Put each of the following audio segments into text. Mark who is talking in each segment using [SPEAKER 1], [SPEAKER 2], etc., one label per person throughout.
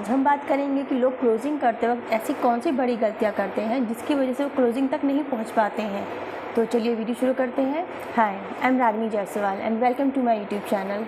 [SPEAKER 1] आज हम बात करेंगे कि लोग क्लोजिंग करते वक्त ऐसी कौन सी बड़ी गलतियां करते हैं जिसकी वजह से वो क्लोजिंग तक नहीं पहुंच पाते हैं। तो चलिए वीडियो शुरू करते हैं। Hi, I am Ragini Jaiswal and welcome to my YouTube channel.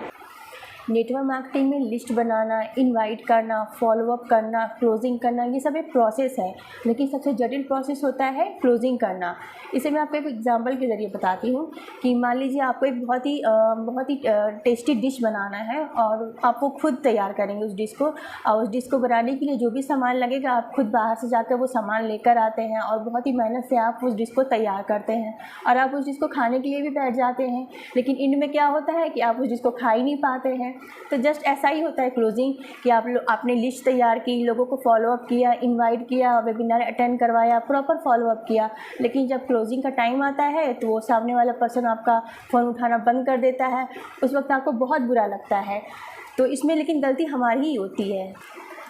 [SPEAKER 1] Network marketing में लिस्ट बनाना, इनवाइट करना, फॉलोअप करना, क्लोजिंग करना, ये सब एक प्रोसेस है, लेकिन सबसे जटिल प्रोसेस होता है क्लोजिंग करना। इसे मैं आपको एक एग्जांपल के ज़रिए बताती हूँ कि मान लीजिए आपको एक बहुत ही टेस्टी डिश बनाना है और आप वो खुद तैयार करेंगे उस डिश को। और उस डिश को बनाने के लिए जो भी सामान लगेगा आप खुद बाहर से जाकर वो सामान लेकर आते हैं और बहुत ही मेहनत से आप उस डिश को तैयार करते हैं और आप उस डिश को खाने के लिए भी बैठ जाते हैं। लेकिन इनमें में क्या होता है कि आप उस डिश को खा ही नहीं पाते हैं। तो जस्ट ऐसा ही होता है क्लोजिंग कि आपने लिस्ट तैयार की, लोगों को फॉलोअप किया, इनवाइट किया, वेबिनार अटेंड करवाया, प्रॉपर फॉलोअप किया, लेकिन जब क्लोजिंग का टाइम आता है तो वो सामने वाला पर्सन आपका फ़ोन उठाना बंद कर देता है। उस वक्त आपको बहुत बुरा लगता है। तो इसमें लेकिन गलती हमारी ही होती है।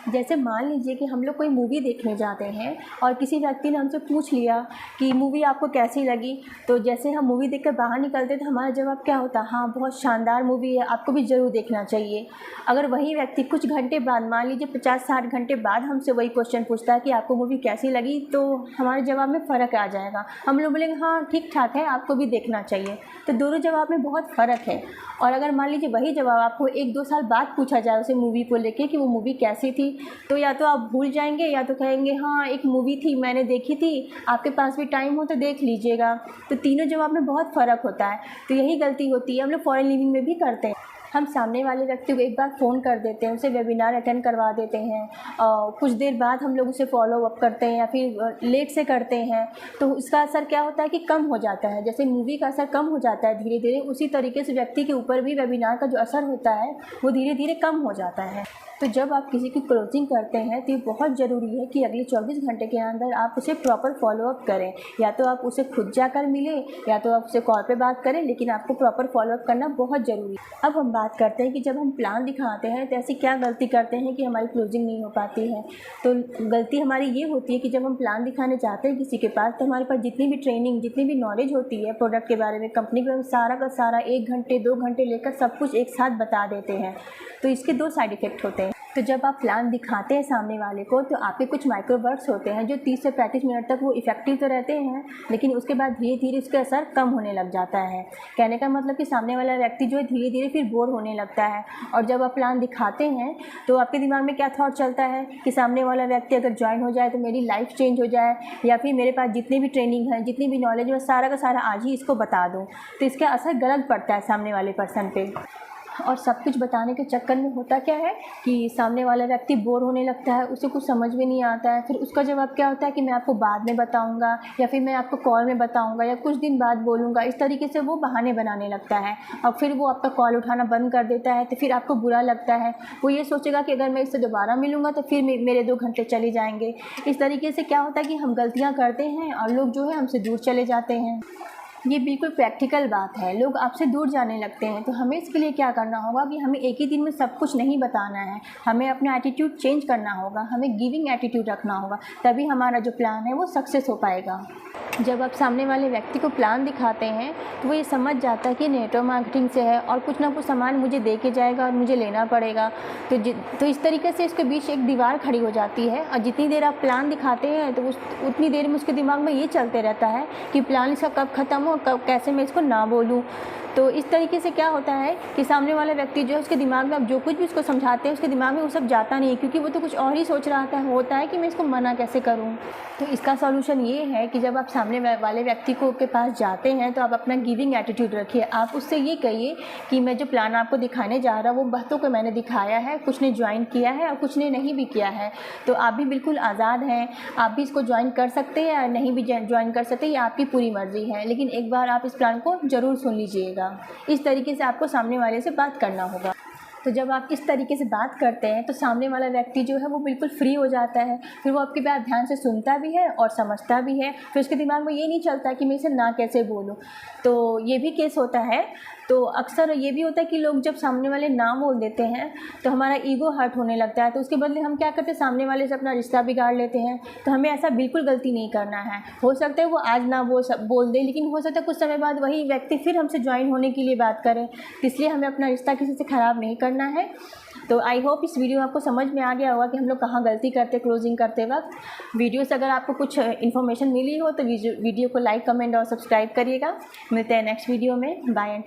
[SPEAKER 1] जैसे मान लीजिए कि हम लोग कोई मूवी देखने जाते हैं और किसी व्यक्ति ने हमसे पूछ लिया कि मूवी आपको कैसी लगी। तो जैसे हम मूवी देखकर बाहर निकलते तो हमारा जवाब क्या होता है, हाँ बहुत शानदार मूवी है, आपको भी ज़रूर देखना चाहिए। अगर वही व्यक्ति कुछ घंटे बाद, मान लीजिए 50-60 घंटे बाद हमसे वही क्वेश्चन पूछता है कि आपको मूवी कैसी लगी, तो हमारे जवाब में फ़र्क आ जाएगा। हम लोग बोलेंगे हाँ ठीक ठाक है, आपको भी देखना चाहिए। तो दोनों जवाब में बहुत फ़र्क है। और अगर मान लीजिए वही जवाब आपको 1-2 साल बाद पूछा जाए उसे मूवी को लेके कि वो मूवी कैसी थी, तो या तो आप भूल जाएंगे या तो कहेंगे हाँ एक मूवी थी, मैंने देखी थी, आपके पास भी टाइम हो तो देख लीजिएगा। तो तीनों जवाब में बहुत फ़र्क होता है। तो यही गलती होती है, हम लोग फॉरेन लिविंग में भी करते हैं। हम सामने वाले व्यक्ति को एक बार फ़ोन कर देते हैं, उसे वेबिनार अटेंड करवा देते हैं और कुछ देर बाद हम लोग उसे फॉलो अप करते हैं या फिर लेट से करते हैं, तो उसका असर क्या होता है कि कम हो जाता है। जैसे मूवी का असर कम हो जाता है धीरे धीरे, उसी तरीके से व्यक्ति के ऊपर भी वेबिनार का जो असर होता है वो धीरे धीरे कम हो जाता है। तो जब आप किसी की क्लोजिंग करते हैं तो ये बहुत ज़रूरी है कि अगले 24 घंटे के अंदर आप उसे प्रॉपर फॉलोअप करें। या तो आप उसे खुद जाकर मिलें या तो आप उसे कॉल पे बात करें, लेकिन आपको प्रॉपर फॉलोअप करना बहुत ज़रूरी है। अब हम बात करते हैं कि जब हम प्लान दिखाते हैं तो ऐसी क्या गलती करते हैं कि हमारी क्लोजिंग नहीं हो पाती है। तो गलती हमारी ये होती है कि जब हम प्लान दिखाने जाते हैं किसी के पास, तो हमारे पास जितनी भी ट्रेनिंग, जितनी भी नॉलेज होती है प्रोडक्ट के बारे में, कंपनी के बारे में, सारा का सारा 1 घंटे 2 घंटे लेकर सब कुछ एक साथ बता देते हैं। तो इसके 2 साइड इफ़ेक्ट होते हैं। तो जब आप प्लान दिखाते हैं सामने वाले को तो आपके कुछ माइक्रो वर्ड्स होते हैं जो 30 से 35 मिनट तक वो इफ़ेक्टिव तो रहते हैं, लेकिन उसके बाद धीरे धीरे उसका असर कम होने लग जाता है। कहने का मतलब कि सामने वाला व्यक्ति जो है धीरे धीरे फिर बोर होने लगता है। और जब आप प्लान दिखाते हैं तो आपके दिमाग में क्या थॉट चलता है कि सामने वाला व्यक्ति अगर ज्वाइन हो जाए तो मेरी लाइफ चेंज हो जाए, या फिर मेरे पास जितनी भी ट्रेनिंग है, जितनी भी नॉलेज है, सारा का सारा आज ही इसको बता दूँ। तो इसका असर गलत पड़ता है सामने वाले पर्सन पे। और सब कुछ बताने के चक्कर में होता क्या है कि सामने वाला व्यक्ति बोर होने लगता है, उसे कुछ समझ में नहीं आता है। फिर उसका जवाब क्या होता है कि मैं आपको बाद में बताऊंगा, या फिर मैं आपको कॉल में बताऊंगा, या कुछ दिन बाद बोलूँगा। इस तरीके से वो बहाने बनाने लगता है और फिर वो आपका कॉल उठाना बंद कर देता है। तो फिर आपको बुरा लगता है। वो ये सोचेगा कि अगर मैं इससे दोबारा मिलूँगा तो फिर मेरे 2 घंटे चले जाएंगे। इस तरीके से क्या होता है कि हम गलतियाँ करते हैं और लोग जो है हमसे दूर चले जाते हैं। ये बिल्कुल प्रैक्टिकल बात है, लोग आपसे दूर जाने लगते हैं। तो हमें इसके लिए क्या करना होगा कि हमें एक ही दिन में सब कुछ नहीं बताना है, हमें अपना एटीट्यूड चेंज करना होगा, हमें गिविंग एटीट्यूड रखना होगा, तभी हमारा जो प्लान है वो सक्सेस हो पाएगा। जब आप सामने वाले व्यक्ति को प्लान दिखाते हैं तो वो ये समझ जाता है कि नेटवर्क मार्केटिंग से है और कुछ ना कुछ सामान मुझे दे के जाएगा और मुझे लेना पड़ेगा। तो इस तरीके से इसके बीच एक दीवार खड़ी हो जाती है। और जितनी देर आप प्लान दिखाते हैं तो उतनी देर में उसके दिमाग में ये चलते रहता है कि प्लान इसका कब ख़त्म हो, कब कैसे मैं इसको ना बोलूँ। तो इस तरीके से क्या होता है कि सामने वाला व्यक्ति जो है उसके दिमाग में आप जो कुछ भी उसको समझाते हैं उसके दिमाग में वो सब जाता नहीं है, क्योंकि वो तो कुछ और ही सोच रहा होता है कि मैं इसको मना कैसे करूं। तो इसका सॉल्यूशन ये है कि जब आप सामने वाले व्यक्ति के पास जाते हैं तो आप अपना गिविंग एटीट्यूड रखिए। आप उससे ये कहिए कि मैं जो प्लान आपको दिखाने जा रहा हूँ वो बहुतों को मैंने दिखाया है, कुछ ने ज्वाइन किया है और कुछ ने नहीं भी किया है। तो आप भी बिल्कुल आज़ाद हैं, आप भी इसको ज्वाइन कर सकते हैं या नहीं भी ज्वाइन कर सकते, ये आपकी पूरी मर्जी है। लेकिन एक बार आप इस प्लान को ज़रूर सुन लीजिएगा। इस तरीके से आपको सामने वाले से बात करना होगा। तो जब आप इस तरीके से बात करते हैं तो सामने वाला व्यक्ति जो है वो बिल्कुल फ्री हो जाता है। फिर वो आपकी बात ध्यान से सुनता भी है और समझता भी है। फिर उसके दिमाग में ये नहीं चलता कि मैं इसे ना कैसे बोलूँ। तो ये भी केस होता है। तो अक्सर ये भी होता है कि लोग जब सामने वाले ना बोल देते हैं तो हमारा ईगो हर्ट होने लगता है। तो उसके बदले हम क्या करते हैं, सामने वाले से अपना रिश्ता बिगाड़ लेते हैं। तो हमें ऐसा बिल्कुल गलती नहीं करना है। हो सकता है वो आज ना बोल दे, लेकिन हो सकता है कुछ समय बाद वही व्यक्ति फिर हमसे ज्वाइन होने के लिए बात करें। इसलिए हमें अपना रिश्ता किसी से ख़राब नहीं करना है। तो आई होप इस वीडियो में आपको समझ में आ गया होगा कि हम लोग कहाँ गलती करते क्लोजिंग करते वक्त। वीडियो से अगर आपको कुछ इन्फॉर्मेशन मिली हो तो वीडियो को लाइक, कमेंट और सब्सक्राइब करिएगा। मिलते हैं नेक्स्ट वीडियो में। Bye and